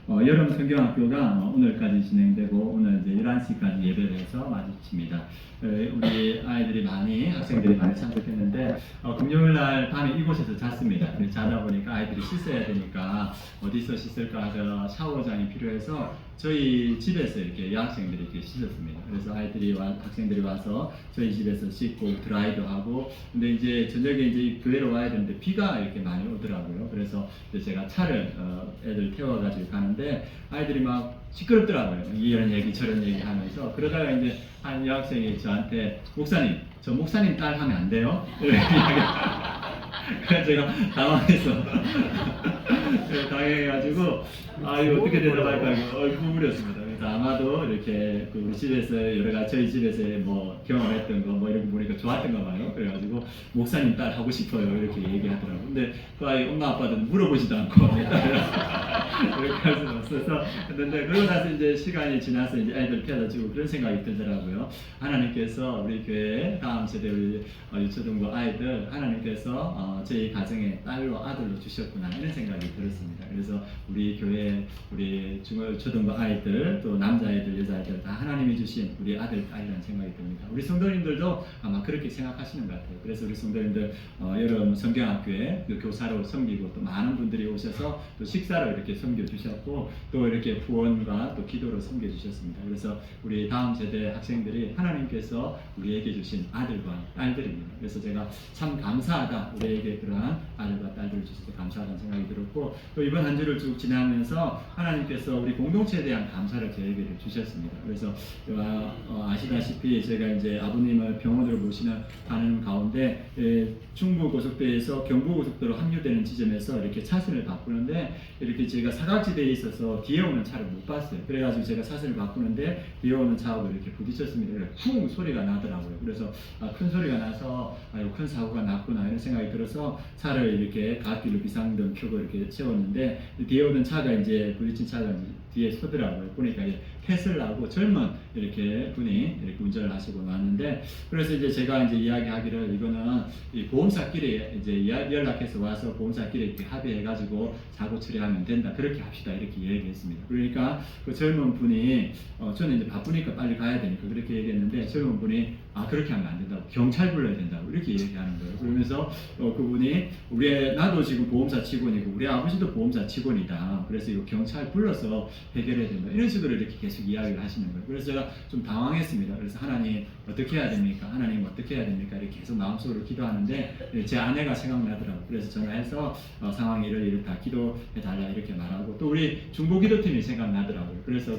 여름 성경학교가 오늘까지 진행되고 오늘 이제 11시까지 예배를 해서 마칩니다. 우리 아이들이 학생들이 많이 참석했는데 금요일 날 밤에 이곳에서 잤습니다. 자다 보니까 아이들이 씻어야 되니까 어디서 씻을까 해서 샤워장이 필요해서 저희 집에서 이렇게 여학생들이 이렇게 씻었습니다. 그래서 학생들이 와서 저희 집에서 씻고 드라이도 하고, 근데 이제 저녁에 이제 교회로 와야 되는데 비가 이렇게 많이 오더라고요. 그래서 제가 차를 애들 태워가지고 가는데 아이들이 막 시끄럽더라고요. 이런 얘기 저런 얘기 하면서. 그러다가 이제 한 여학생이 저한테 목사님, 저 목사님 딸 하면 안 돼요? 이렇게 그래서 제가 당황해서 당해가지고 이거 어떻게 대답할까 구부렸습니다. 그래서 아마도 이렇게 우리 집에서 여러 가지 저희 집에서 뭐 경험했던 거 뭐 이런 거 보니까 좋았던가 봐요. 그래가지고 목사님 딸 하고 싶어요 이렇게 얘기하더라고요. 근데 그 아이 엄마 아빠들은 물어보지도 않고 이렇게 할 수는 없어서 했는데, 그러고 나서 이제 시간이 지나서 이제 애들 태워주고 그런 생각이 들더라고요. 하나님께서 우리 교회 다음 세대 우리 유초등부 아이들 하나님께서 저희 가정에 딸로 아들로 주셨구나 이런 생각이 들었습니다. 그래서 우리 교회 우리 초등부 아이들 또 남자아이들 여자아이들 다 하나님이 주신 우리 아들 딸이라는 생각이 듭니다. 우리 성도님들도 아마 그렇게 생각하시는 것 같아요. 그래서 우리 성도님들 여름 성경학교에 교사로 섬기고 또 많은 분들이 오셔서 또 식사로 이렇게 섬겨주셨고 또 이렇게 후원과 또 기도로 섬겨주셨습니다. 그래서 우리 다음 세대 학생들이 하나님께서 우리에게 주신 아들과 딸들입니다. 그래서 제가 참 감사하다, 우리에게 그러한 아들과 딸들을 주셔서 감사하다는 생각이 들었고, 또 이번 한 주를 쭉 지나면서 하나님께서 우리 공동체에 대한 감사를 저에게 주셨습니다. 그래서 아시다시피 제가 이제 아버님을 병원으로 모시는 가는 가운데 중부고속도로에서 경부고속도로 합류되는 지점에서 이렇게 차선을 바꾸는데 이렇게 제가 사각지대에 있어서 뒤에 오는 차를 못 봤어요. 그래가지고 제가 차선을 바꾸는데 뒤에 오는 차하고 이렇게 부딪혔습니다. 쿵 소리가 나더라고요. 그래서 큰 소리가 나서 큰 사고가 났구나 이런 생각이 들어서 차를 이렇게 갓길로 비상등 켜고 이렇게 세웠는데 뒤에 오는 차가 이제 부딪힌 차가 뒤에 서더라고요. 보니까 테슬라고 젊은 이렇게 분이 이렇게 운전을 하시고 왔는데, 그래서 이제 제가 이제 이야기하기를 이거는 이 보험사끼리 이제 연락해서 와서 보험사끼리 이렇게 합의해가지고 사고 처리하면 된다. 그렇게 합시다. 이렇게 얘기했습니다. 그러니까 그 젊은 분이 저는 이제 바쁘니까 빨리 가야 되니까 그렇게 얘기했는데 젊은 분이 그렇게 하면 안 된다고, 경찰 불러야 된다고 이렇게 얘기하는 거예요. 그러면서 그분이 나도 지금 보험사 직원이고 우리 아버지도 보험사 직원이다. 그래서 이거 경찰 불러서 해결해야 된다. 이런 식으로 이렇게 계속 이야기를 하시는 거예요. 그래서 제가 좀 당황했습니다. 그래서 하나님 어떻게 해야 됩니까? 하나님 어떻게 해야 됩니까? 이렇게 계속 마음속으로 기도하는데 제 아내가 생각나더라고요. 그래서 전화해서 상황이 이렇다 기도해달라 이렇게 말하고, 또 우리 중보기도팀이 생각나더라고요. 그래서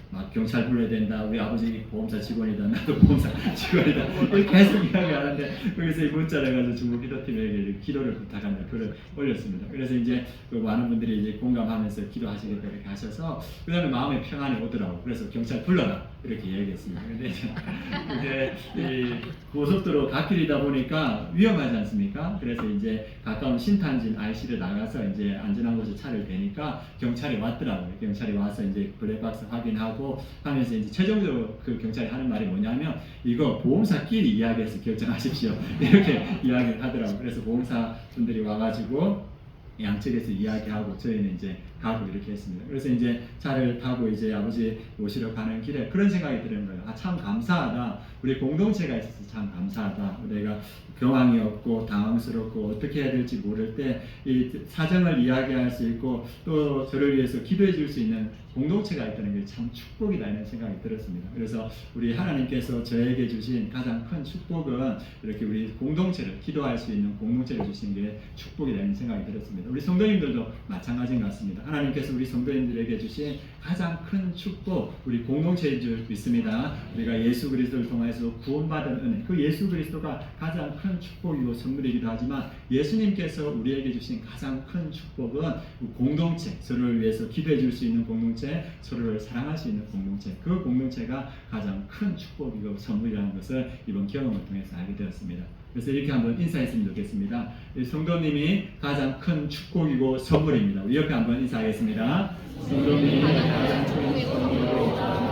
막 경찰 불러야 된다. 우리 아버지 보험사 직원이다. 나도 보험사 직원이다. 이렇게 계속 이야기하는데 거기서 이 문자를 해가지고 중보기도팀에게 기도를 부탁한다. 글을 올렸습니다. 그래서 이제 많은 분들이 이제 공감하면서 기도하시겠다 이렇게 하셔서 그 다음에 마음의 평안이 오더라고요. 그래서 경찰 불러라 이렇게 얘기했습니다. 근데 이제 이 고속도로 갓길이다 보니까 위험하지 않습니까? 그래서 이제 가까운 신탄진 IC를 나가서 이제 안전한 곳에 차를 대니까 경찰이 왔더라고요. 경찰이 와서 이제 블랙박스 확인하고 하면서 이제 최종적으로 그 경찰이 하는 말이 뭐냐면 이거 보험사끼리 이야기해서 결정하십시오 이렇게 이야기를 하더라고요. 그래서 보험사 분들이 와가지고 양측에서 이야기하고 저희는 이제 가고 이렇게 했습니다. 그래서 이제 차를 타고 이제 아버지 모시러 가는 길에 그런 생각이 드는 거예요. 참 감사하다. 우리 공동체가 있어서 참 감사하다. 내가 경황이 없고 당황스럽고 어떻게 해야 될지 모를 때 이 사정을 이야기할 수 있고 또 저를 위해서 기도해 줄 수 있는 공동체가 있다는 게 참 축복이다 이런 생각이 들었습니다. 그래서 우리 하나님께서 저에게 주신 가장 큰 축복은 이렇게 우리 공동체를 기도할 수 있는 공동체를 주신 게 축복이다 이런 생각이 들었습니다. 우리 성도님들도 마찬가지인 것 같습니다. 하나님께서 우리 성도님들에게 주신 가장 큰 축복, 우리 공동체인 줄 믿습니다. 우리가 예수 그리스도를 통해서 구원받은 은혜, 그 예수 그리스도가 가장 큰 축복이고 선물이기도 하지만 예수님께서 우리에게 주신 가장 큰 축복은 공동체, 서로를 위해서 기도해 줄 수 있는 공동체, 서로를 사랑할 수 있는 공동체, 그 공동체가 가장 큰 축복이고 선물이라는 것을 이번 경험을 통해서 알게 되었습니다. 그래서 이렇게 한번 인사했으면 좋겠습니다. 성도님이 가장 큰 축복이고 선물입니다. 우리 옆에 한번 인사하겠습니다. 성도님이 가장 큰 축복이고 선물입니다.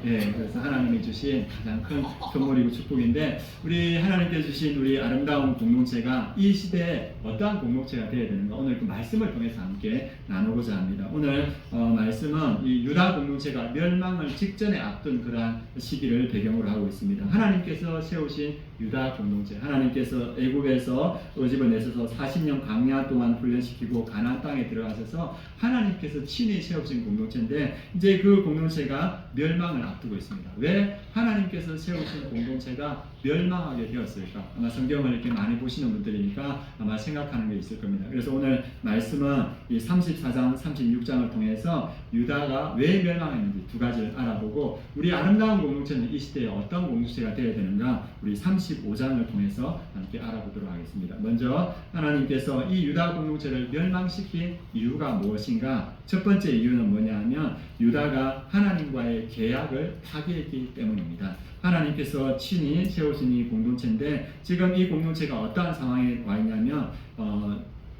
예, 그래서 하나님이 주신 가장 큰 선물이고 축복인데 우리 하나님께서 주신 우리 아름다운 공동체가 이 시대에 어떠한 공동체가 되어야 되는가 오늘 그 말씀을 통해서 함께 나누고자 합니다. 오늘 말씀은 이 유다 공동체가 멸망을 직전에 앞둔 그러한 시기를 배경으로 하고 있습니다. 하나님께서 세우신 유다 공동체, 하나님께서 애굽에서 집어내셔서 40년 광야 동안 훈련시키고 가나안 땅에 들어가셔서 하나님께서 친히 세우신 공동체인데 이제 그 공동체가 멸망을 앞두고 있습니다. 왜 하나님께서 세우신 공동체가 멸망하게 되었을까? 아마 성경을 이렇게 많이 보시는 분들이니까 아마 생각하는 게 있을 겁니다. 그래서 오늘 말씀은 이 34장, 36장을 통해서 유다가 왜 멸망했는지 두 가지를 알아보고 우리 아름다운 공동체는 이 시대에 어떤 공동체가 되어야 되는가 우리 35장을 통해서 함께 알아보도록 하겠습니다. 먼저 하나님께서 이 유다 공동체를 멸망시킨 이유가 무엇인가? 첫 번째 이유는 뭐냐 하면 유다가 하나님과의 계약을 파기했기 때문입니다. 하나님께서 친히 세우신 이 공동체인데 지금 이 공동체가 어떠한 상황에 와 있냐면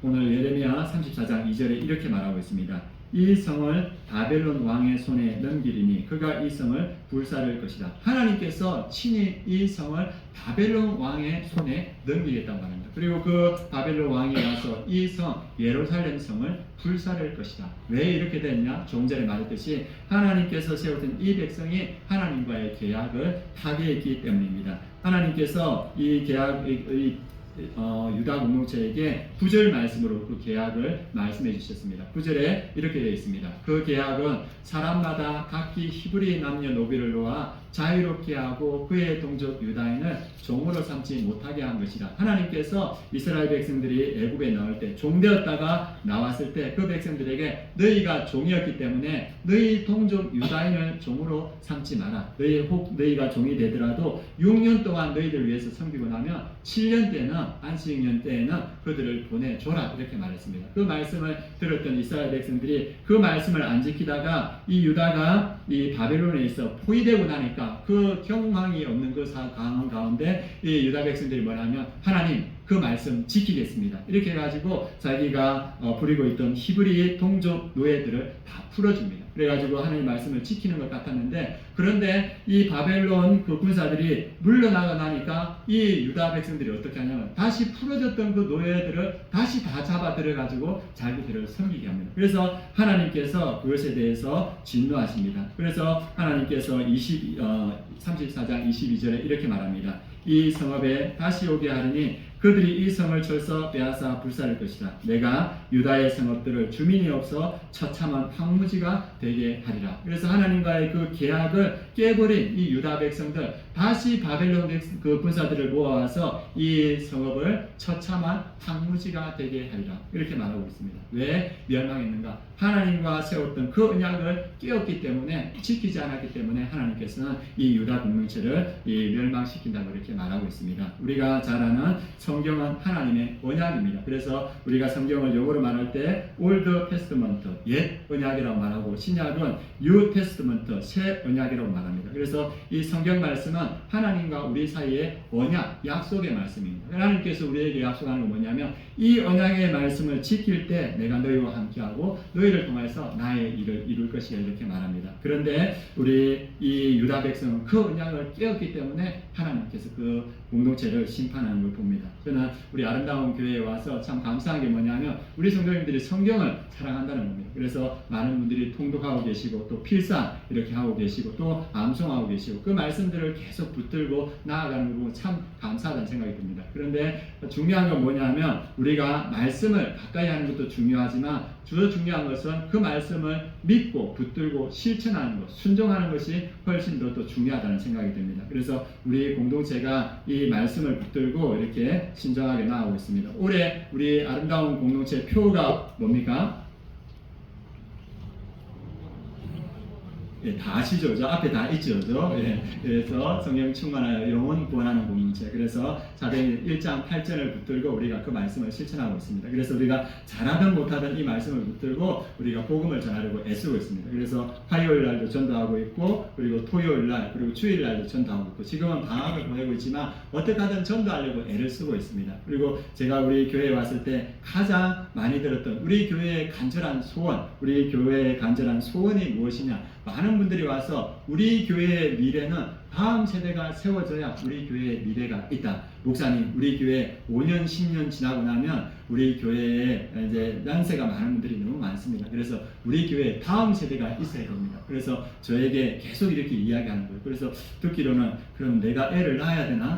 오늘 예레미야 34장 2절에 이렇게 말하고 있습니다. 이 성을 바벨론 왕의 손에 넘기리니 그가 이 성을 불사를 것이다. 하나님께서 친히 이 성을 바벨론 왕의 손에 넘기겠다고 합니다. 그리고 그 바벨론 왕이 와서 이 성 예루살렘 성을 불사를 것이다. 왜 이렇게 됐냐? 조금 전에 말했듯이 하나님께서 세우던 이 백성이 하나님과의 계약을 파괴했기 때문입니다. 하나님께서 이 계약 유다 공동체에게 9절 말씀으로 그 계약을 말씀해 주셨습니다. 9절에 이렇게 되어 있습니다. 그 계약은 사람마다 각기 히브리 남녀노비를 놓아 자유롭게 하고 그의 동족 유다인을 종으로 삼지 못하게 한 것이다. 하나님께서 이스라엘 백성들이 애굽에 나올 때 종되었다가 나왔을 때 그 백성들에게 너희가 종이었기 때문에 너희 동족 유다인을 종으로 삼지 마라. 너희가 종이 되더라도 6년 동안 너희들 위해서 섬기고 나면 7년 때는 안식년 때에는 그들을 보내줘라 이렇게 말했습니다. 그 말씀을 들었던 이스라엘 백성들이 그 말씀을 안 지키다가 이 유다가 이 바벨론에 있어 포위되고 나니까 그 경황이 없는 그 상황 가운데 이 유다 백성들이 뭐냐면 하나님 그 말씀 지키겠습니다. 이렇게 해가지고 자기가 부리고 있던 히브리 동족 노예들을 다 풀어줍니다. 그래가지고 하나님 말씀을 지키는 것 같았는데 그런데 이 바벨론 그 군사들이 물러나가 나니까 이 유다 백성들이 어떻게 하냐면 다시 풀어졌던 그 노예들을 다시 다 잡아 들여가지고 자기들을 섬기게 합니다. 그래서 하나님께서 그것에 대해서 진노하십니다. 그래서 하나님께서 34장 22절에 이렇게 말합니다. 이 성읍에 다시 오게 하리니 그들이 이 성을 철서 빼앗아 불사를 것이다. 내가 유다의 성읍들을 주민이 없어 처참한 황무지가 되게 하리라. 그래서 하나님과의 그 계약을 깨버린 이 유다 백성들 다시 바벨론 그 군사들을 모아와서 이 성읍을 처참한 황무지가 되게 하리라. 이렇게 말하고 있습니다. 왜 멸망했는가? 하나님과 세웠던 그 언약을 깨었기 때문에 지키지 않았기 때문에 하나님께서는 이 유다 공동체를 멸망시킨다고 이렇게 말하고 있습니다. 우리가 잘 아는 성경은 하나님의 언약입니다. 그래서 우리가 성경을 영어로 말할 때 Old Testament, 옛 언약이라고 말하고 신약은 New Testament, 새 언약이라고 말합니다. 그래서 이 성경 말씀은 하나님과 우리 사이의 언약, 약속의 말씀입니다. 하나님께서 우리에게 약속하는 건 뭐냐면 이 언약의 말씀을 지킬 때 내가 너희와 함께하고 너희를 통해서 나의 일을 이룰 것이다 이렇게 말합니다. 그런데 우리 이 유다 백성은 그 언약을 깨었기 때문에 하나님께서 그 공동체를 심판하는 걸 봅니다. 저는 우리 아름다운 교회에 와서 참 감사한 게 뭐냐면 우리 성도님들이 성경을 사랑한다는 겁니다. 그래서 많은 분들이 통독하고 계시고 또 필사 이렇게 하고 계시고 또 암송하고 계시고 그 말씀들을 계속 붙들고 나아가는 거 보고 참 감사하다는 생각이 듭니다. 그런데 중요한 건 뭐냐면 우리가 말씀을 가까이 하는 것도 중요하지만 더 중요한 것은 그 말씀을 믿고 붙들고 실천하는 것, 순종하는 것이 훨씬 더 중요하다는 생각이 듭니다. 그래서 우리 공동체가 이 말씀을 붙들고 이렇게 신중하게 나아가고 있습니다. 올해 우리 아름다운 공동체 표가 뭡니까? 예, 다 아시죠? 저 앞에 다 있죠? 예, 그래서 성령 충만하여 영혼 구원하는 공동체. 그래서 사도행전 1장 8절을 붙들고 우리가 그 말씀을 실천하고 있습니다. 그래서 우리가 잘하든 못하든 이 말씀을 붙들고 우리가 복음을 전하려고 애쓰고 있습니다. 그래서 화요일 날도 전도하고 있고 그리고 토요일 날 그리고 주일 날도 전도하고 있고 지금은 방학을 보내고 있지만 어떻게 하든 전도하려고 애를 쓰고 있습니다. 그리고 제가 우리 교회에 왔을 때 가장 많이 들었던 우리 교회의 간절한 소원, 우리 교회의 간절한 소원이 무엇이냐? 많은 많은 분들이 와서 우리 교회의 미래는 다음 세대가 세워져야 우리 교회의 미래가 있다. 목사님, 우리 교회 5년, 10년 지나고 나면 우리 교회에 이제 연세가 많은 분들이 너무 많습니다. 그래서 우리 교회에 다음 세대가 있어야 됩니다. 그래서 저에게 계속 이렇게 이야기하는 거예요. 그래서 듣기로는 그럼 내가 애를 낳아야 되나?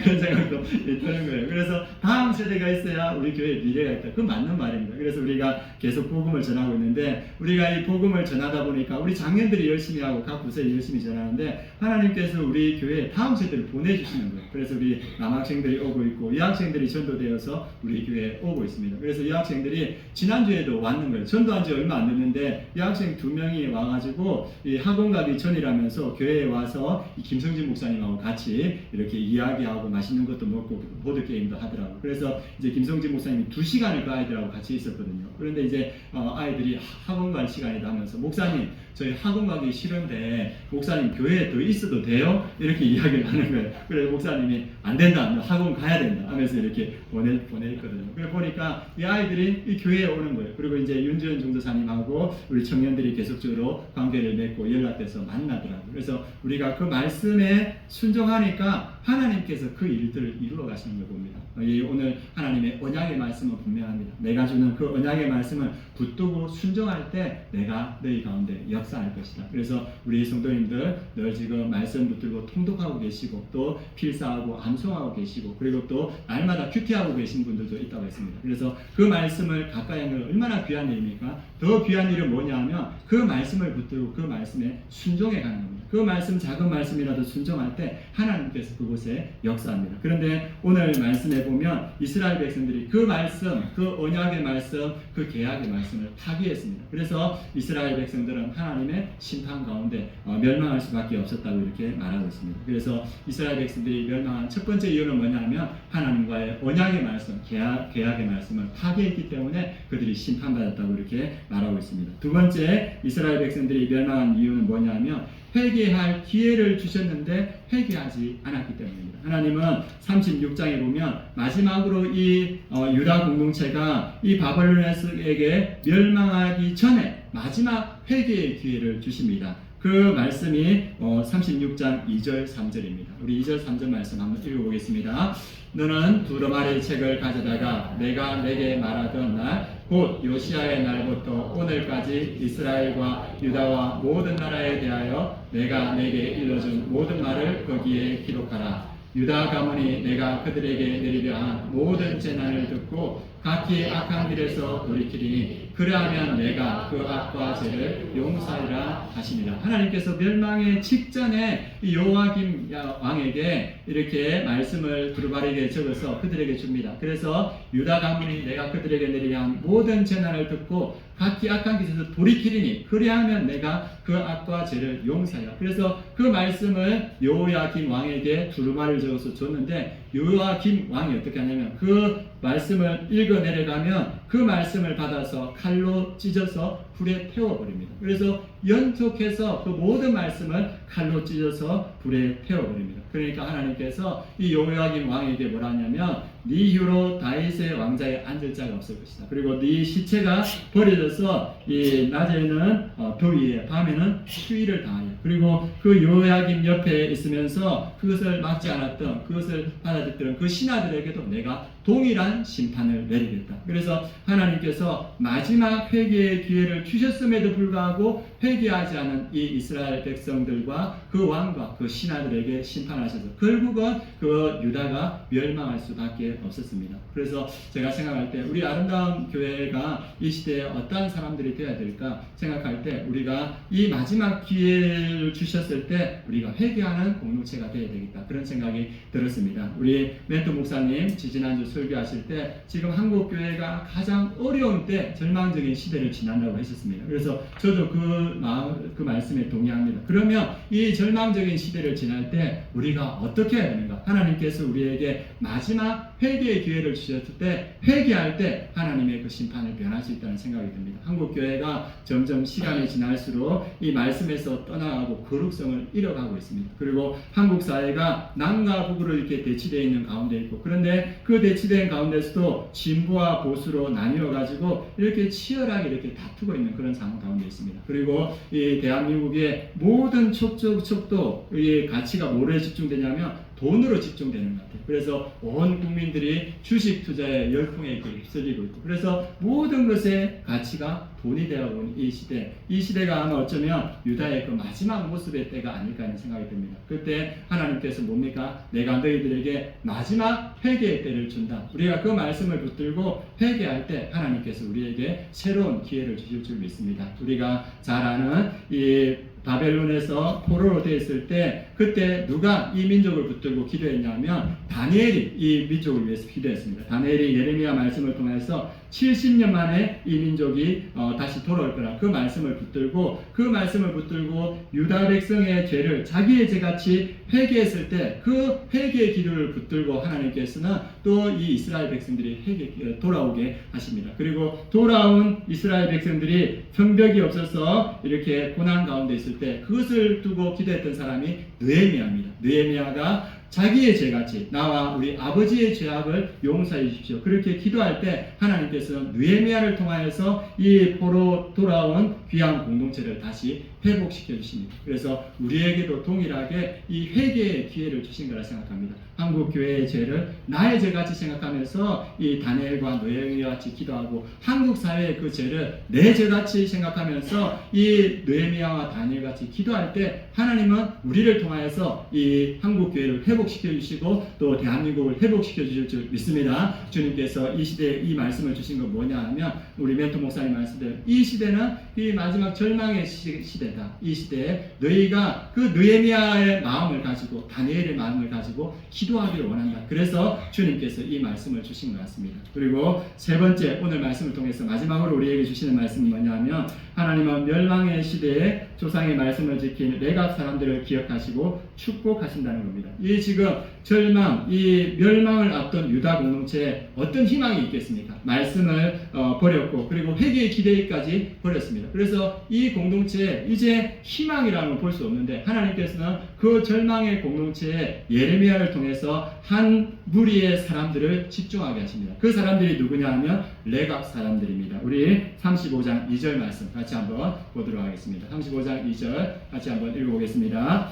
그런 생각도 드는 거예요. 그래서 다음 세대가 있어야 우리 교회에 미래가 있다. 그건 맞는 말입니다. 그래서 우리가 계속 복음을 전하고 있는데 우리가 이 복음을 전하다 보니까 우리 장년들이 열심히 하고 각 부서에 열심히 전하는데 하나님께서 우리 교회에 다음 세대를 보내주시는 거예요. 그래서 우리 남학생들이 오고 있고 여학생들이 전도되어서 우리 교회에 오고 있습니다. 그래서 여학생들이 지난주에도 왔는 거예요. 전도한 지 얼마 안 됐는데 여학생 2명이 와가지고 이 학원 가기 전이라면서 교회에 와서 이 김성진 목사님하고 같이 이렇게 이야기하고 맛있는 것도 먹고 보드게임도 하더라고요. 그래서 이제 김성진 목사님이 2시간을 그 아이들하고 같이 있었거든요. 그런데 이제 아이들이 학원 갈 시간이다 하면서 목사님 저희 학원 가기 싫은데 목사님 교회에 더 있어도 돼요? 이렇게 이야기를 하는 거예요. 그래서 목사님이 안 된다, 너 학원 가야 된다 하면서 이렇게 보내있거든요. 그래 보니까 이 아이들이 이 교회에 오는 거예요. 그리고 이제 윤주현 전도사님하고 우리 청년들이 계속적으로 관계를 맺고 연락돼서 만나더라고요. 그래서 우리가 그 말씀에 순종하니까 하나님께서 그 일들을 이루어 가시는 걸 봅니다. 오늘 하나님의 언약의 말씀은 분명합니다. 내가 주는 그 언약의 말씀을 붙들고 순종할 때 내가 너희 가운데 역사할 것이다. 그래서 우리 성도님들 늘 지금 말씀 붙들고 통독하고 계시고 또 필사하고 암송하고 계시고 그리고 또 날마다 큐티하고 계신 분들도 있다고 했습니다. 그래서 그 말씀을 가까이 하는 건 얼마나 귀한 일입니까? 더 귀한 일은 뭐냐 하면 그 말씀을 붙들고 그 말씀에 순종해 가는 겁니다. 그 말씀 작은 말씀이라도 순종할 때 하나님께서 그곳에 역사합니다. 그런데 오늘 말씀에 보면 이스라엘 백성들이 그 말씀, 그 언약의 말씀, 그 계약의 말씀을 파기했습니다. 그래서 이스라엘 백성들은 하나님의 심판 가운데 멸망할 수밖에 없었다고 이렇게 말하고 있습니다. 그래서 이스라엘 백성들이 멸망한 첫 번째 이유는 뭐냐면 하나님과의 언약의 말씀, 계약의 말씀을 파기했기 때문에 그들이 심판받았다고 이렇게 말하고 있습니다. 두 번째 이스라엘 백성들이 멸망한 이유는 뭐냐면 회개할 기회를 주셨는데 회개하지 않았기 때문입니다. 하나님은 36장에 보면 마지막으로 이 유다 공동체가 이 바벨론에게 멸망하기 전에 마지막 회개의 기회를 주십니다. 그 말씀이 36장 2절 3절입니다. 우리 2절 3절 말씀 한번 읽어보겠습니다. 너는 두루마리 책을 가져다가 내가 내게 말하던 날 곧 요시아의 날부터 오늘까지 이스라엘과 유다와 모든 나라에 대하여 내가 내게 일러준 모든 말을 거기에 기록하라. 유다 가문이 내가 그들에게 내리려 한 모든 재난을 듣고 각기 악한 길에서 돌이키리니 그러하면 내가 그 악과 죄를 용서하리라 하시니라. 하나님께서 멸망의 직전에 요아김 왕에게 이렇게 말씀을 두루마리에 적어서 그들에게 줍니다. 그래서 유다 가문이 내가 그들에게 내리려 한 모든 재난을 듣고 각기 악한 길에서 돌이키리니 그리하면 내가 그 악과 죄를 용서하리라. 그래서 그 말씀을 요야김 왕에게 두루마리를 적어서 줬는데 요야김 왕이 어떻게 하냐면 그 말씀을 읽어 내려가면 그 말씀을 받아서 칼로 찢어서 불에 태워버립니다. 그래서 연속해서 그 모든 말씀을 칼로 찢어서 불에 태워버립니다. 그러니까 하나님께서 이 요야김 왕에게 뭐라 하냐면 네 이후로 다윗의 왕자에 앉을 자가 없을 것이다. 그리고 네 시체가 버려져서 이 낮에는 더위에 밤에는 추위를 당하여 그리고 그 요야김 옆에 있으면서 그것을 막지 않았던 그것을 받아들였던 그 신하들에게도 내가 동일한 심판을 내리겠다. 그래서 하나님께서 마지막 회개의 기회를 주셨음에도 불구하고 회개하지 않은 이 이스라엘 백성들과 그 왕과 그 신하들에게 심판하셔서 결국은 그 유다가 멸망할 수밖에 없었습니다. 그래서 제가 생각할 때 우리 아름다운 교회가 이 시대에 어떠한 사람들이 되어야 될까 생각할 때 우리가 이 마지막 기회를 주셨을 때 우리가 회개하는 공동체가 되어야 되겠다. 그런 생각이 들었습니다. 우리 멘토 목사님 지지난주 설교하실 때 지금 한국 교회가 가장 어려운 때 절망적인 시대를 지난다고 하셨습니다. 그래서 저도 그 말씀에 동의합니다. 그러면 이 절망적인 시대를 지날 때 우리가 어떻게 해야 되는가? 하나님께서 우리에게 마지막 회개의 기회를 주셨을 때 회개할 때 하나님의 그 심판을 면할 수 있다는 생각이 듭니다. 한국 교회가 점점 시간이 지날수록 이 말씀에서 떠나가고 거룩성을 잃어가고 있습니다. 그리고 한국 사회가 남과 북으로 이렇게 대치되어 있는 가운데 있고, 그런데 그 대치된 가운데서도 진보와 보수로 나뉘어 가지고 이렇게 치열하게 이렇게 다투고 있는 그런 상황 가운데 있습니다. 그리고 이 대한민국의 모든 촉도 이 가치가 뭐에 집중되냐면 돈으로 집중되는 것 같아요. 그래서 온 국민들이 주식 투자에 열풍에 휩쓸리고 있고, 그래서 모든 것의 가치가 돈이 되어가고 있는 이 시대가 아마 어쩌면 유다의 그 마지막 모습의 때가 아닐까 하는 생각이 듭니다. 그때 하나님께서 뭡니까? 내가 너희들에게 마지막 회개의 때를 준다. 우리가 그 말씀을 붙들고 회개할 때 하나님께서 우리에게 새로운 기회를 주실 줄 믿습니다. 우리가 잘 아는 이 바벨론에서 포로로 되어 있을 때 그때 누가 이 민족을 붙들고 기도했냐면 다니엘이 이 민족을 위해서 기도했습니다. 다니엘이 예레미야 말씀을 통해서 70년 만에 이 민족이 다시 돌아올 거라 그 말씀을 붙들고 유다 백성의 죄를 자기의 죄같이 회개했을 때 그 회개의 기도를 붙들고 하나님께서는 또 이 이스라엘 백성들이 돌아오게 하십니다. 그리고 돌아온 이스라엘 백성들이 성벽이 없어서 이렇게 고난 가운데 있을 때 그것을 두고 기도했던 사람이 느헤미야입니다. 느헤미야가 자기의 죄같이 나와 우리 아버지의 죄악을 용서해 주십시오. 그렇게 기도할 때 하나님께서는 느헤미야를 통하여서 이 포로 돌아온 귀한 공동체를 다시 회복시켜 주십니다. 그래서 우리에게도 동일하게 이 회개의 기회를 주신 거라 생각합니다. 한국 교회의 죄를 나의 죄같이 생각하면서 이 다니엘과 느헤미야 같이 기도하고, 한국 사회의 그 죄를 내 죄같이 생각하면서 이 느헤미야와 다니엘 같이 기도할 때 하나님은 우리를 통하여서 이 한국 교회를 회복시켜 주시고 또 대한민국을 회복시켜 주실 줄 믿습니다. 주님께서 이 시대에 이 말씀을 주신 건 뭐냐 하면 우리 멘토 목사님 말씀대로 이 시대는 이 마지막 절망의 시대다. 이 시대에 너희가 그 느헤미야의 마음을 가지고 다니엘의 마음을 가지고 기도하기를 원한다. 그래서 주님께서 이 말씀을 주신 것 같습니다. 그리고 세 번째, 오늘 말씀을 통해서 마지막으로 우리에게 주시는 말씀이 뭐냐 하면 하나님은 멸망의 시대에 조상의 말씀을 지킨 레갑 사람들을 기억하시고 축복하신다는 겁니다. 이 지금 절망, 이 멸망을 앞둔 유다 공동체에 어떤 희망이 있겠습니까? 말씀을 버렸고 그리고 회개의 기대까지 버렸습니다. 그래서 이 공동체에 이제 희망이라는 걸 볼 수 없는데 하나님께서는 그 절망의 공동체에 예레미야를 통해서 한 무리의 사람들을 집중하게 하십니다. 그 사람들이 누구냐 하면 레갑 사람들입니다. 우리 35장 2절 말씀 같이 한번 보도록 하겠습니다. 35장 2절 같이 한번 읽어보겠습니다.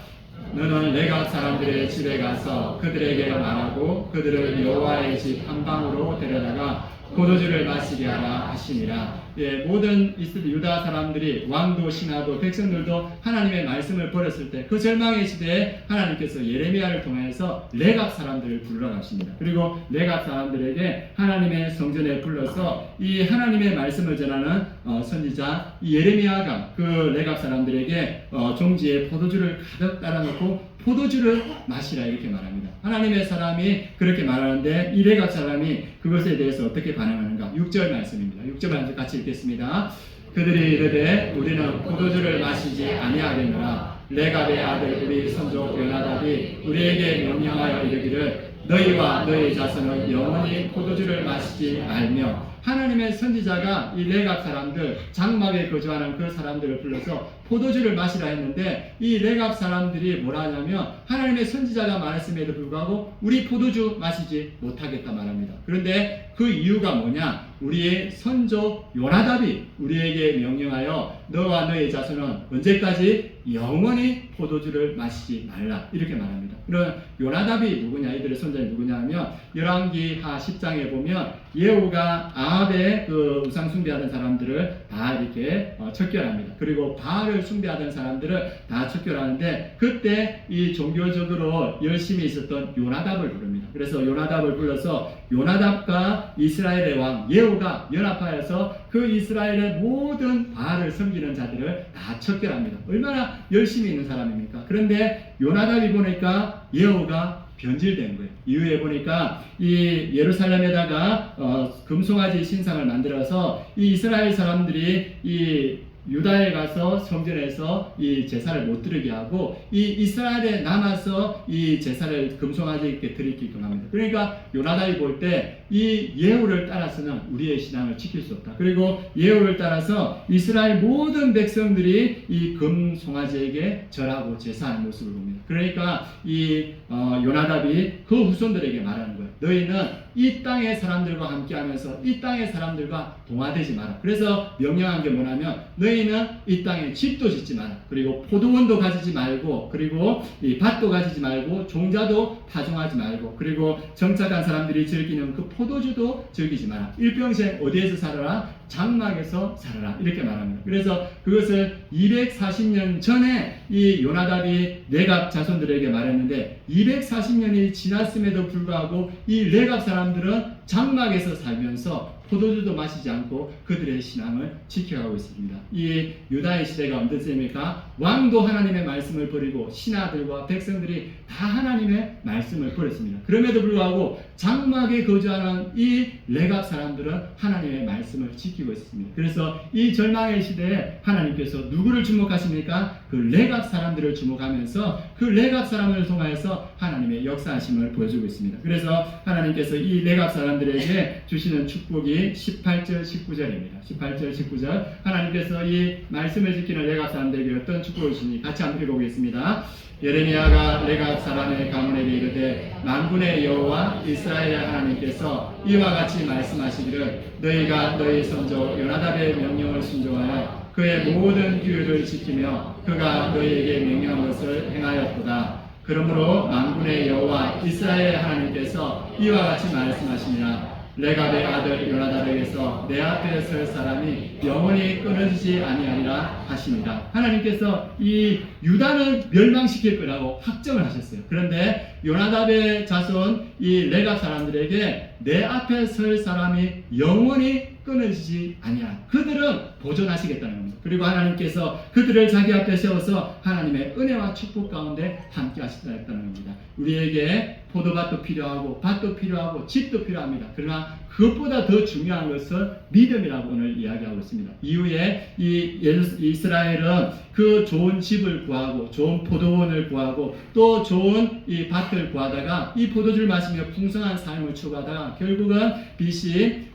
너는 레갑 사람들의 집에 가서 그들에게 말하고 그들을 여호와의 집 한방으로 데려다가 포도주를 마시게 하라 하시니라. 모든 유다 사람들이 왕도 신하도 백성들도 하나님의 말씀을 버렸을 때 그 절망의 시대에 하나님께서 예레미야를 통해서 레갑 사람들을 불러가십니다. 그리고 레갑 사람들에게 하나님의 성전에 불러서 이 하나님의 말씀을 전하는 선지자 예레미야가 그 레갑 사람들에게 종지에 포도주를 가득 따라놓고 포도주를 마시라 이렇게 말합니다. 하나님의 사람이 그렇게 말하는데 이 레갑 사람이 그것에 대해서 어떻게 반응하는가? 6절 말씀입니다. 6절 말씀 같이 읽겠습니다. 그들이 이르되 우리는 포도주를 마시지 아니하겠노라. 레갑의 아들 우리 선조 요나답이 우리에게 명령하여 이르기를 너희와 너희 자손은 영원히 포도주를 마시지 말며, 하나님의 선지자가 이 레갑 사람들, 장막에 거주하는 그 사람들을 불러서 포도주를 마시라 했는데 이 레갑 사람들이 뭐라 하냐면 하나님의 선지자가 말했음에도 불구하고 우리 포도주 마시지 못하겠다 말합니다. 그런데 그 이유가 뭐냐? 우리의 선조 요나답이 우리에게 명령하여 너와 너의 자손은 언제까지 영원히 포도주를 마시지 말라 이렇게 말합니다. 그럼 요나답이 누구냐? 이들의 선자는 누구냐 하면 열왕기하 10장에 보면 예후가 아합의 그 우상 숭배하던 사람들을 다 이렇게 척결합니다. 그리고 바알을 숭배하던 사람들을 다 척결하는데 그때 이 종교적으로 열심히 있었던 요나답을 부릅니다. 그래서 요나답을 불러서 요나답과 이스라엘의 왕 예후가 연합하여서 그 이스라엘의 모든 바알을 섬기는 자들을 다 척결합니다. 얼마나 열심히 있는 사람입니까? 그런데 요나답이 보니까 예후가 변질된 거예요. 이후에 보니까 이 예루살렘에다가 금송아지 신상을 만들어서 이 이스라엘 사람들이 이 유다에 가서 성전에서 이 제사를 못 드리게 하고 이 이스라엘에 남아서 이 제사를 금송아지에게 드리게끔 합니다. 그러니까 요나단이 볼 때 이 예후를 따라서는 우리의 신앙을 지킬 수 없다. 그리고 예후를 따라서 이스라엘 모든 백성들이 이 금송아지에게 절하고 제사하는 모습을 봅니다. 그러니까 이 요나답이 그 후손들에게 말하는 거예요. 너희는 이 땅의 사람들과 함께하면서 이 땅의 사람들과 동화되지 마라. 그래서 명령한 게 뭐냐면 너희는 이 땅에 집도 짓지 마라. 그리고 포도원도 가지지 말고 그리고 이 밭도 가지지 말고 종자도 파종하지 말고 그리고 정착한 사람들이 즐기는 그 포도주도 즐기지 마라. 일평생 어디에서 살아라? 장막에서 살아라. 이렇게 말합니다. 그래서 그것을 240년 전에 이 요나답이 레갑 자손들에게 말했는데 240년이 지났음에도 불구하고 이 레갑 사람들은 장막에서 살면서 포도주도 마시지 않고 그들의 신앙을 지켜가고 있습니다. 이 유다의 시대가 어떤 때입니까? 왕도 하나님의 말씀을 버리고 신하들과 백성들이 다 하나님의 말씀을 버렸습니다. 그럼에도 불구하고 장막에 거주하는 이 레갑 사람들은 하나님의 말씀을 지키고 있습니다. 그래서 이 절망의 시대에 하나님께서 누구를 주목하십니까? 그 레갑 사람들을 주목하면서 그 레갑 사람을 통하여서 하나님의 역사하심을 보여주고 있습니다. 그래서 하나님께서 이 레갑 사람들에게 주시는 축복이 18절 19절입니다. 18절 19절 하나님께서 이 말씀을 지키는 레갑 사람들에게 어떤 축복을 주시니 같이 한번 읽어보겠습니다. 예레미야가 레갑 사람의 가문에게 이르되 만군의 여호와 이스라엘의 하나님께서 이와 같이 말씀하시기를 너희가 너희 선조 요나답의 명령을 순종하여 그의 모든 규율을 지키며 그가 너희에게 명령한 것을 행하였도다. 그러므로 만군의 여호와 이스라엘의 하나님께서 이와 같이 말씀하시니라. 레갑의 아들 요나답에게서 내 앞에 설 사람이 영원히 끊어지지 아니하리라 하십니다. 하나님께서 이 유다는 멸망시킬 거라고 확정을 하셨어요. 그런데 요나답의 자손 이 레갑 사람들에게 내 앞에 설 사람이 영원히 끊어지지 아니하라. 그들은 보존하시겠다는 겁니다. 그리고 하나님께서 그들을 자기 앞에 세워서 하나님의 은혜와 축복 가운데 함께 하시겠다는 겁니다. 우리에게 포도밭도 필요하고 밭도 필요하고 집도 필요합니다. 그러나 그것보다 더 중요한 것은 믿음이라고 오늘 이야기하고 있습니다. 이후에 이 이스라엘은 그 좋은 집을 구하고 좋은 포도원을 구하고 또 좋은 이 밭을 구하다가 이 포도주를 마시며 풍성한 삶을 추구하다가 결국은 BC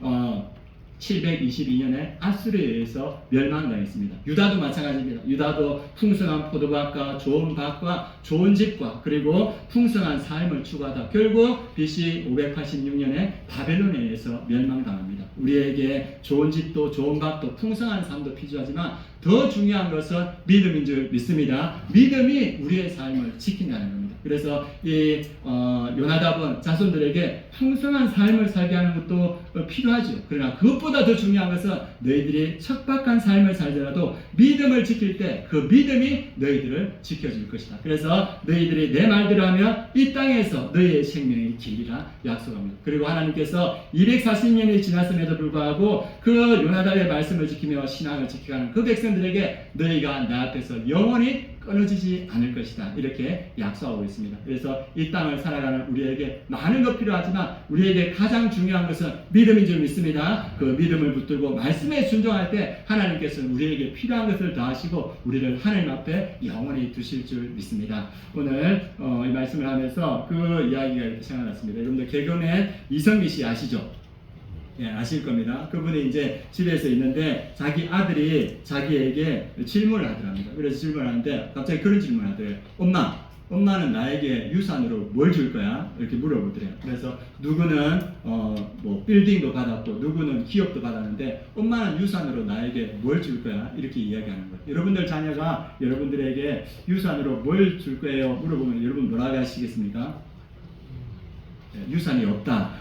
722년에 아수르에 의해서 멸망당했습니다. 유다도 마찬가지입니다. 유다도 풍성한 포도밭과 좋은 밭과 좋은 집과 그리고 풍성한 삶을 추구하다 결국 BC 586년에 바벨론에 의해서 멸망당합니다. 우리에게 좋은 집도 좋은 밭도 풍성한 삶도 필요하지만 더 중요한 것은 믿음인 줄 믿습니다. 믿음이 우리의 삶을 지킨다는 겁니다. 그래서 이 요나답은 자손들에게 풍성한 삶을 살게 하는 것도 필요하죠. 그러나 그것보다 더 중요한 것은 너희들이 척박한 삶을 살더라도 믿음을 지킬 때 그 믿음이 너희들을 지켜줄 것이다. 그래서 너희들이 내 말대로 하면 이 땅에서 너희의 생명이 길리라 약속합니다. 그리고 하나님께서 240년이 지났음에도 불구하고 그 요나답의 말씀을 지키며 신앙을 지켜가는 그 백성들에게 너희가 내 앞에서 영원히 끊어지지 않을 것이다. 이렇게 약속하고 있습니다. 그래서 이 땅을 살아가는 우리에게 많은 것 필요하지만 우리에게 가장 중요한 것은 믿음인 줄 믿습니다. 그 믿음을 붙들고 말씀에 순종할 때 하나님께서는 우리에게 필요한 것을 더하시고 우리를 하나님 앞에 영원히 두실 줄 믿습니다. 오늘 이 말씀을 하면서 그 이야기가 이렇게 생각났습니다. 여러분들 개그맨 이성미 씨 아시죠? 예, 아실 겁니다. 그분이 이제 집에서 있는데 자기 아들이 자기에게 질문을 하더랍니다. 그래서 질문하는데 갑자기 그런 질문을 하더래요. 엄마는 나에게 유산으로 뭘 줄 거야? 이렇게 물어보더래요. 그래서 누구는 뭐 빌딩도 받았고 누구는 기업도 받았는데 엄마는 유산으로 나에게 뭘 줄 거야? 이렇게 이야기하는 거예요. 여러분들 자녀가 여러분들에게 유산으로 뭘 줄 거예요? 물어보면 여러분 뭐라고 하시겠습니까? 예, 유산이 없다.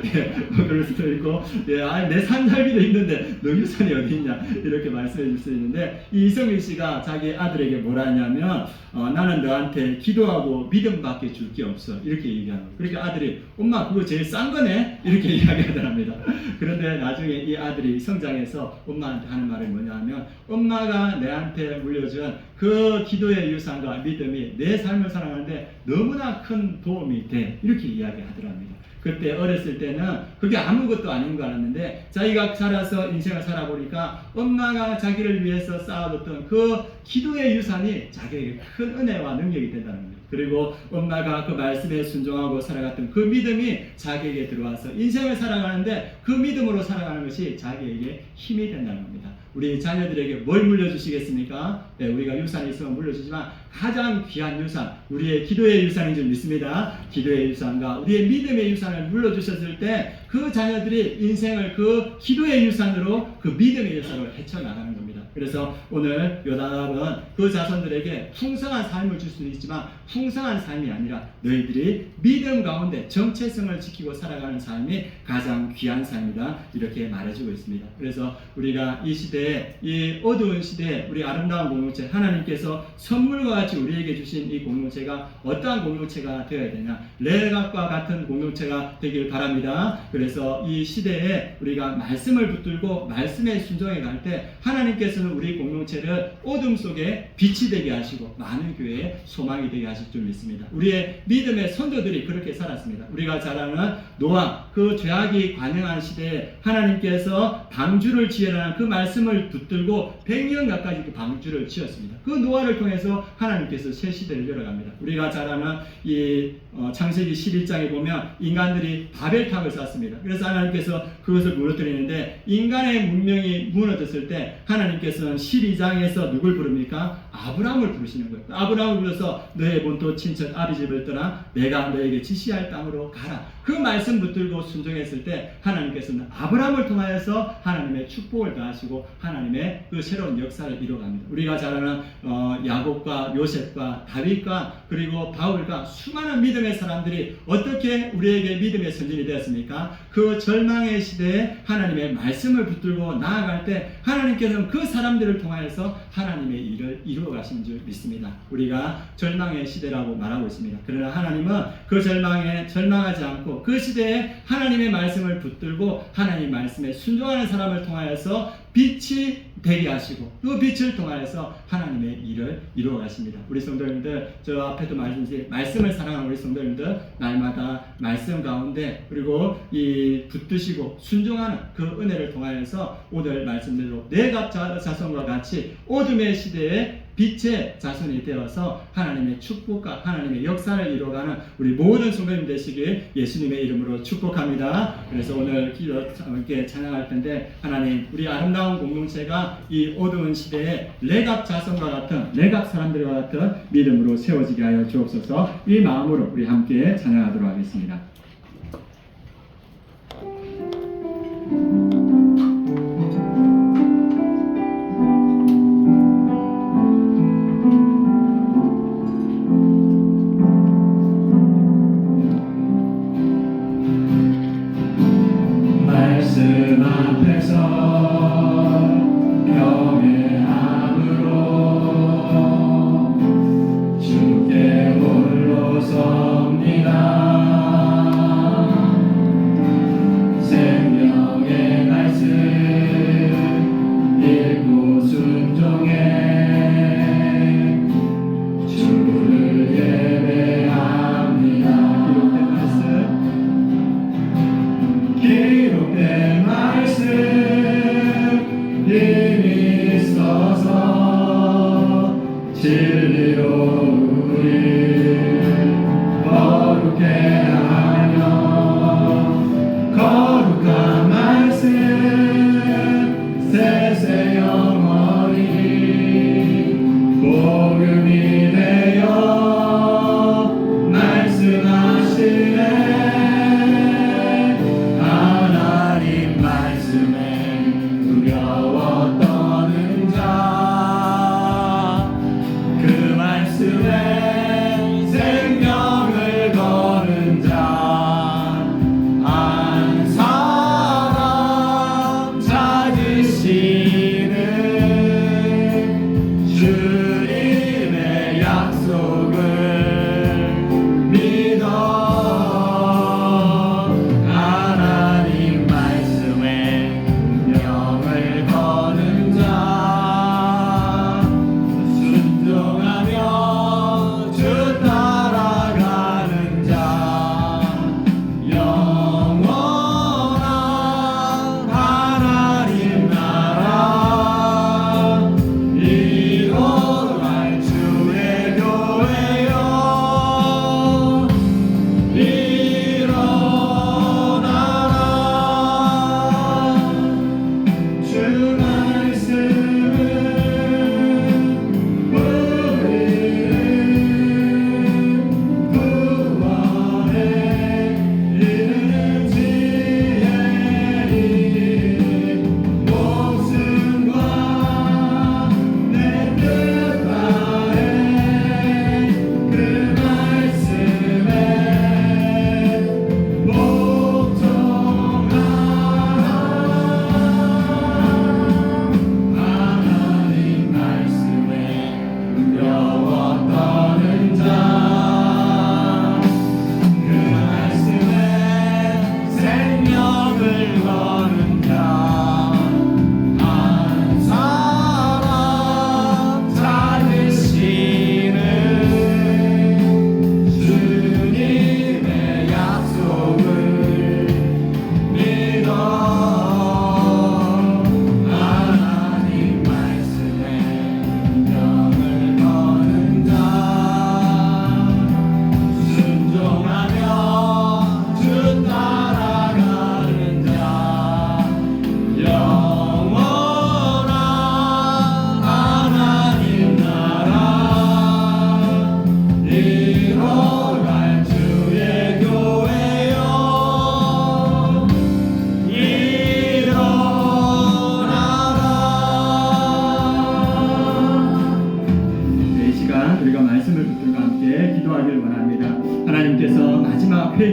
예, 그럴 수도 있고, 예, 내 삶 살기도 힘든데 너 유산이 어디 있냐 이렇게 말씀해 줄 수 있는데 이 이성민 씨가 자기 아들에게 뭐라 하냐면 나는 너한테 기도하고 믿음밖에 줄 게 없어 이렇게 얘기하는 거예요. 그러니까 아들이 엄마 그거 제일 싼 거네 이렇게 이야기하더랍니다. 그런데 나중에 이 아들이 성장해서 엄마한테 하는 말이 뭐냐면 엄마가 내한테 물려준 그 기도의 유산과 믿음이 내 삶을 살아가는데 너무나 큰 도움이 돼 이렇게 이야기하더랍니다. 그때 어렸을 때는 그게 아무것도 아닌 줄 알았는데 자기가 자라서 인생을 살아보니까 엄마가 자기를 위해서 쌓아뒀던 그 기도의 유산이 자기에게 큰 은혜와 능력이 된다는 거예요. 그리고 엄마가 그 말씀에 순종하고 살아갔던 그 믿음이 자기에게 들어와서 인생을 살아가는데 그 믿음으로 살아가는 것이 자기에게 힘이 된다는 겁니다. 우리 자녀들에게 뭘 물려주시겠습니까? 네, 우리가 유산이 있으면 물려주지만 가장 귀한 유산, 우리의 기도의 유산인 줄 믿습니다. 기도의 유산과 우리의 믿음의 유산을 물려주셨을 때 그 자녀들이 인생을 그 기도의 유산으로 그 믿음의 유산으로 헤쳐나가는 겁니다. 그래서 오늘 요나답은 그 자손들에게 풍성한 삶을 줄 수도 있지만 풍성한 삶이 아니라 너희들이 믿음 가운데 정체성을 지키고 살아가는 삶이 가장 귀한 삶이다, 이렇게 말해주고 있습니다. 그래서 우리가 이 시대에, 이 어두운 시대에 우리 아름다운 공동체, 하나님께서 선물과 같이 우리에게 주신 이 공동체가 어떠한 공동체가 되어야 되냐, 레갑과 같은 공동체가 되길 바랍니다. 그래서 이 시대에 우리가 말씀을 붙들고 말씀에 순종해 갈 때 하나님께서는 우리 공동체를 어둠 속에 빛이 되게 하시고 많은 교회의 소망이 되게 하실 줄 믿습니다. 우리의 믿음의 선조들이 그렇게 살았습니다. 우리가 잘 아는 노아, 그 죄악이 관영한 시대에 하나님께서 방주를 지으라는 그 말씀을 붙들고 100년 가까이 그 방주를 지었습니다. 그 노아를 통해서 하나님께서 새 시대를 열어갑니다. 우리가 잘 아는 이 창세기 11장에 보면 인간들이 바벨탑을 쌓습니다. 그래서 하나님께서 그것을 무너뜨리는데 인간의 문명이 무너졌을 때 하나님께서는 12장에서 누굴 부릅니까? 아브라함을 부르시는 거예요. 아브라함을 불러서 너의 본토 친척 아비집을 떠나 내가 너에게 지시할 땅으로 가라. 그 말씀 붙들고 순종했을 때 하나님께서는 아브라함을 통하여서 하나님의 축복을 더하시고 하나님의 그 새로운 역사를 이루어갑니다. 우리가 잘 아는 야곱과 요셉과 다윗과 그리고 바울과 수많은 믿음의 사람들이 어떻게 우리에게 믿음의 선진이 되었습니까? 그 절망의 시대에 하나님의 말씀을 붙들고 나아갈 때 하나님께서는 그 사람들을 통하여서 하나님의 일을 이루어 가시는 줄 믿습니다. 우리가 절망의 시대라고 말하고 있습니다. 그러나 하나님은 그 절망에 절망하지 않고 그 시대에 하나님의 말씀을 붙들고 하나님 말씀에 순종하는 사람을 통하여서 빛이 되게 하시고 그 빛을 통하여서 하나님의 일을 이루어 가십니다. 우리 성도님들, 저 앞에도 말씀드린 말씀을 사랑하는 우리 성도님들, 날마다 말씀 가운데 그리고 이 붙드시고 순종하는 그 은혜를 통하여서 오늘 말씀대로 내갑 자손과 같이 어둠의 시대에 빛의 자손이 되어서 하나님의 축복과 하나님의 역사를 이루어가는 우리 모든 성도님 되시길 예수님의 이름으로 축복합니다. 그래서 오늘 함께 찬양할 텐데, 하나님, 우리 아름다운 공동체가 이 어두운 시대에 레갑 자손과 같은, 레갑 사람들과 같은 믿음으로 세워지게 하여 주옵소서. 이 마음으로 우리 함께 찬양하도록 하겠습니다. 말씀 앞에서 경외함으로 주께 홀로 섭니다.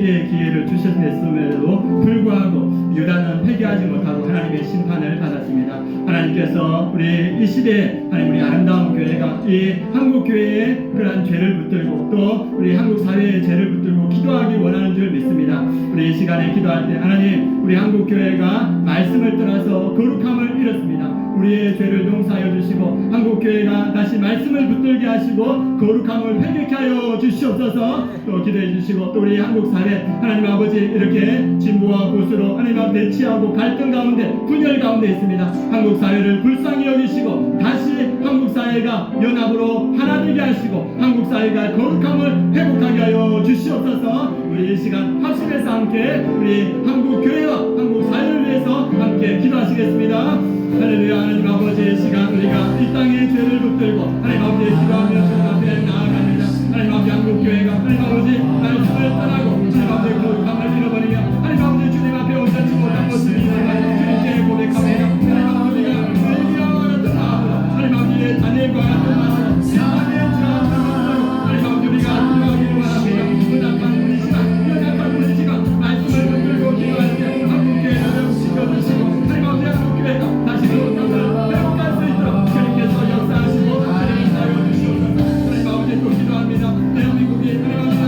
우리에게 기회를 주셨음에도 불구하고 유다는 회개하지 못하고 하나님의 심판을 받았습니다. 하나님께서 우리 이 시대에 하나님 우리 아름다운 교회가 이 한국 교회의 그러한 죄를 붙들고 또 우리 한국 사회의 죄를 붙들고 기도하기 원하는 줄 믿습니다. 우리 이 시간에 기도할 때 하나님 우리 한국 교회가 말씀을 떠나서 거룩함을 잃었습니다. 우리의 죄를 용서하여 주시고 한국 교회가 다시 말씀을 붙들게 하시고 거룩함을 회개케 하여 주시옵소서. 또 기도해 주시고 또 우리 한국 사회 하나님 아버지 이렇게 진보와 보수로 하나님 앞에 대치하고 갈등 가운데 분열 가운데 있습니다. 한국 사회를 불쌍히 여기시고 다시 한국 사회가 연합으로 하나 되게 하시고 한국 사회가 거룩함을 회복하게 하여 주시옵소서. 우리 이 시간 합심해서 함께 우리 한국 교회와 한국 사회를 위해서 함께 기도하시겠습니다. 할렐루야. 하나님 아버지의 시간 우리가 이 땅의 죄를 붙들고 하나님 아버지의 기도하며 주님 앞에 나아갑니다. 하나님 아버지 한국 교회가 하나님 아버지 말씀을 떠나고 주님 앞에 거룩함을 잃어버리며 하나님 아버지 주님 앞에 온전치 못한 것을 인정하여 주님께 고백합니다. 하나님 아버지 우리가 엘리야와 같은 마음으로 하나님 아버지의 자녀과 같은 마음으로 이 땅의 죄와 잘못하고 하나님 아버지 우리가 기도하기를 원합니다. 연약한 우리 시간 말씀을 붙들고 기도할 때 한국 교회를 지켜주시고 하나님 아버지 한국 교회가 다시 거룩함을 회복할 수 있도록 주님께서 역사하시고 주님께서 주시옵소서. 하나님 아버지 또 기도합니다. 대한민국이 하나님 아버지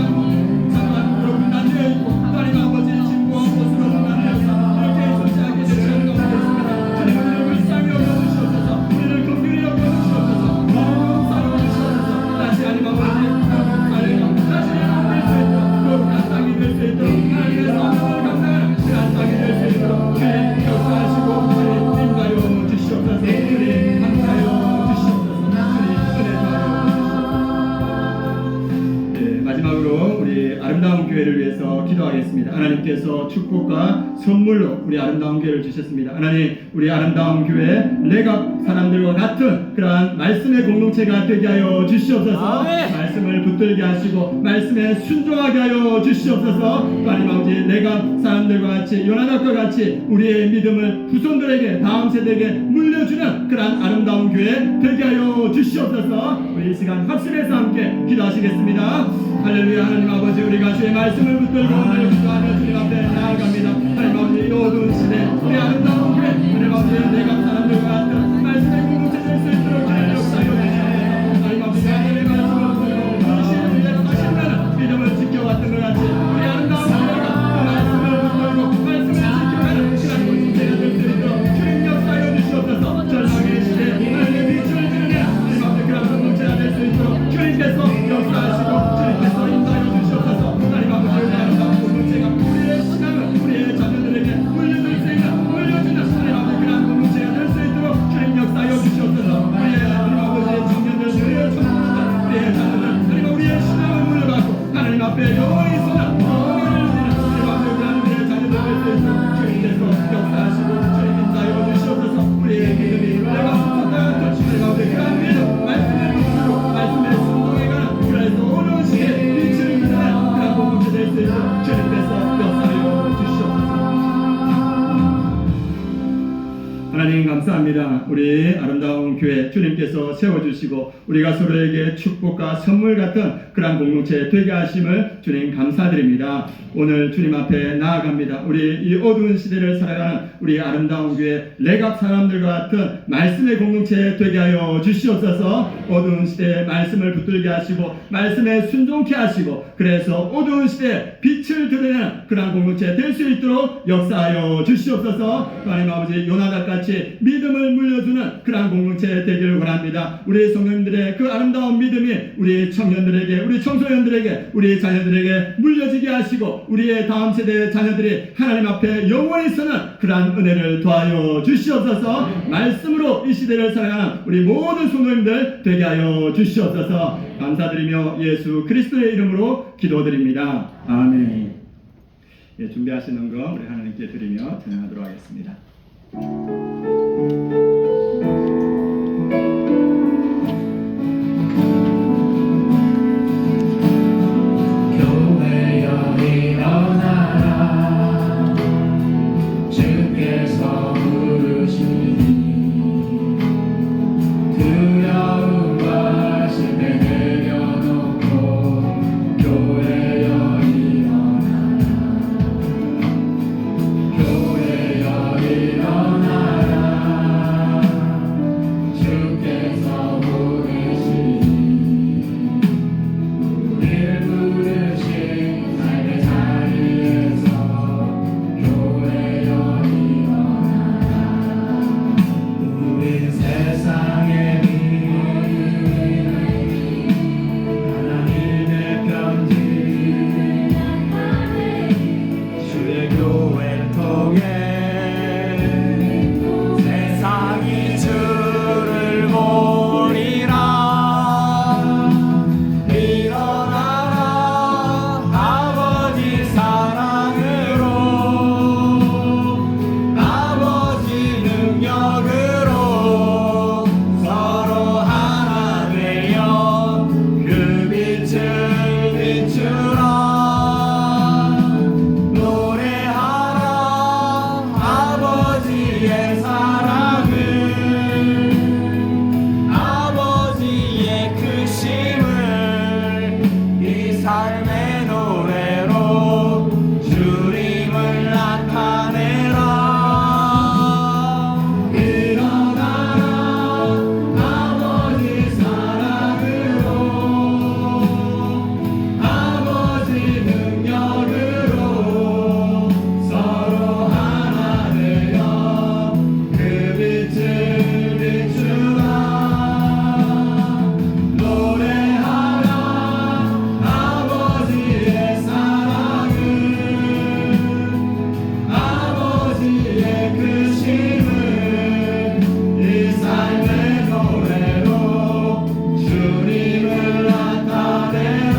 장관으로 분단되어 있고 하나님 아버지 진보와 보수로 분단되어서 이렇게 소시하게 되시는 가운데 있습니다. 주님 우리를 불쌍히 여겨주시옵소서. 우리를 긍휼히 여겨주시옵소서. 사랑해 주시옵소서. 다시 하나님 아버지 한국 사회가 다시 회복될 수 있도록 거룩한 땅이 될 수 있도록 하나님의 사명을 감당하는 그런 땅이 될 수 있도록 주님 역사하시고 주님 인도하여 주시옵소서. 주님 함께하여 주시옵소서. 주님 은혜 더하여 주시옵소서. 마지막으로 우리 아름다운 교회를 위해서 기도하겠습니다. 하나님께서 축복과 선물로 우리 아름다운 교회를 주셨습니다. 하나님 우리 아름다운 교회 레갑 사람들과 같은 그러한 말씀의 공동체가 되게 하여 주시옵소서. 말씀을 붙들게 하시고 말씀에 순종하게 하여 주시옵소서. 하나님 아버지 레갑 사람들과 같이 요나단과 같이 우리의 믿음을 후손들에게 다음 세대에게 물려주는 그러한 아름다운 교회 되게 하여 주시옵소서. 우리 이 시간 합심해서 함께 기도하시겠습니다. 할렐루야. 하나님 아버지 우리가 주의 말씀을 붙들고 오늘 기도하며 주님 앞에 나아갑니다. 하나님 아버지 이 어두운 시대 우리 아름다운 교회 하나님 아버지 내가 사람들과 같은 말씀의 공동체 될 수 있도록 주님 역사하여 주시옵소서. 하나님 아버지 하나님의 말씀을 붙들고 우리 시대를 위해서 신나는 믿음을 지켜왔던 것 같이 우리 아름다운 교회가 그 말씀을 붙들고 말씀을 지켜가는 그런 공동체가 될 수 있도록 주님 역사하여 주시옵소서. 절망의 시대 하나님의 빛을 드리는 하나님 아버지 그런 공동체가 될 수 있도록 주님께서 역사하시고 주님께서 인도하여 주시옵소서. 하나님 아버지 우리 아름다운 공동체가 우리의 신앙을 우리의 자녀들에게 물려줄 수 있는 물려주는 하나님 아버지 그런 공동체가 될 수 있도록 주님 역사하여 주시옵소서. 우리의 하나님 아버지의 청년들 우리의 청년들 우리의 자녀들 하나님 우리의 신앙을 물려받고 하나님 앞에 영원히 서는 영원을 누리는 하나님 아버지 우리의 자녀들 될 수 있도록 주님께서 역사하시고 주님 인도하여 주시옵소서. 우리의 믿음이 내가 붙었다 같은 하나님 아버지 그런 믿음 말씀을 붙들고 말씀에 순종해가는 그래서 어느 시대에 빛을 비추는 그런 공동체 될 수 있도록 주님께서 역사하여 주시옵소서. 하나님 감사합니다. 우리 아름다운 교회 주님께서 세워주시고 우리가 서로에게 축복과 선물 같은 그런 공동체 되게 하심을 주님 감사드립니다. 오늘 주님 앞에 나아갑니다. 우리 이 어두운 시대를 살아가는 우리 아름다운 교회 레갑 사람들과 같은 말씀의 공동체 되게 하여 주시옵소서. 어두운 시대에 말씀을 붙들게 하시고 말씀에 순종케 하시고 그래서 어두운 시대에 빛을 드리는 그런 공동체 될 수 있도록 역사하여 주시옵소서. 하나님 아버지 요나단같이 믿음을 물려주는 그러한 공동체 되기를 원합니다. 우리 성도님들의 그 아름다운 믿음이 우리 청년들에게 우리 청소년들에게 우리 자녀들에게 물려지게 하시고 우리의 다음 세대의 자녀들이 하나님 앞에 영원히 서는 그러한 은혜를 더하여 주시옵소서. 말씀으로 이 시대를 살아가는 우리 모든 성도님들 되게 하여 주시옵소서. 감사드리며 예수 그리스도의 이름으로 기도드립니다. 아멘. 예, 준비하시는 거 우리 하나님께 드리며 진행하도록 하겠습니다. 교회여 일어나라 주께서 부르시니 두려움 말씀에 내려놓고 교회여 일어나라 아버지의 사랑을 아버지의 크심을 이 삶의 노래로 주님을 나타내라. 일어나라 아버지 사랑으로 아버지 능력으로 서로 하나 되어 그 빛을 비추라. 노래하라 아버지의 사랑을 아버지의 크심을 이 삶의 노래로 주님을 나타내라.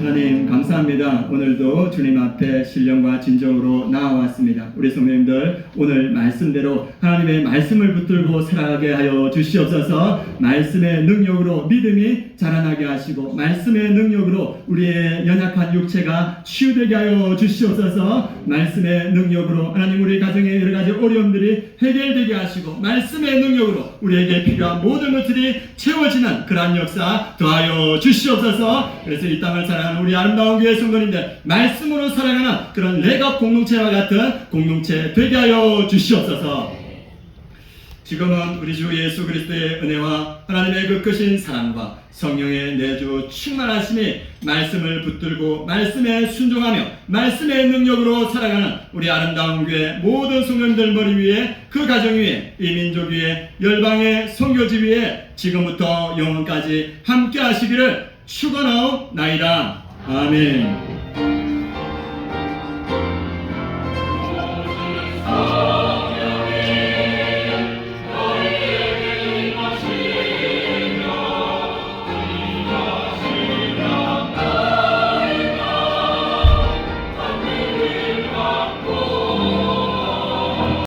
하나님 감사합니다. 오늘도 주님 앞에 신령과 진정으로 나아왔습니다. 우리 성도님들 오늘 말씀대로 하나님의 말씀을 붙들고 살아가게 하여 주시옵소서. 말씀의 능력으로 믿음이 자라나게 하시고 말씀의 능력으로 우리의 연약한 육체가 치유되게 하여 주시옵소서. 말씀의 능력으로 하나님 우리 가정의 여러 가지 어려움들이 해결되게 하시고 말씀의 능력으로 우리에게 필요한 모든 것들이 채워지는 그러한 역사 더하여 주시옵소서. 그래서 이 땅을 살아가는 우리 아름다운 교회 성도님들 말씀으로 살아가는 그런 레갑 공동체와 같은 공동체 되게 하여 주시옵소서. 지금은 우리 주 예수 그리스도의 은혜와 하나님의 그 크신 사랑과 성령의 내주 충만하심이 말씀을 붙들고 말씀에 순종하며 말씀의 능력으로 살아가는 우리 아름다운 교회 모든 성도님들 머리 위에 그 가정 위에 이 민족 위에 열방의 선교지 위에 지금부터 영원까지 함께 하시기를 축원하옵나이다. 아멘.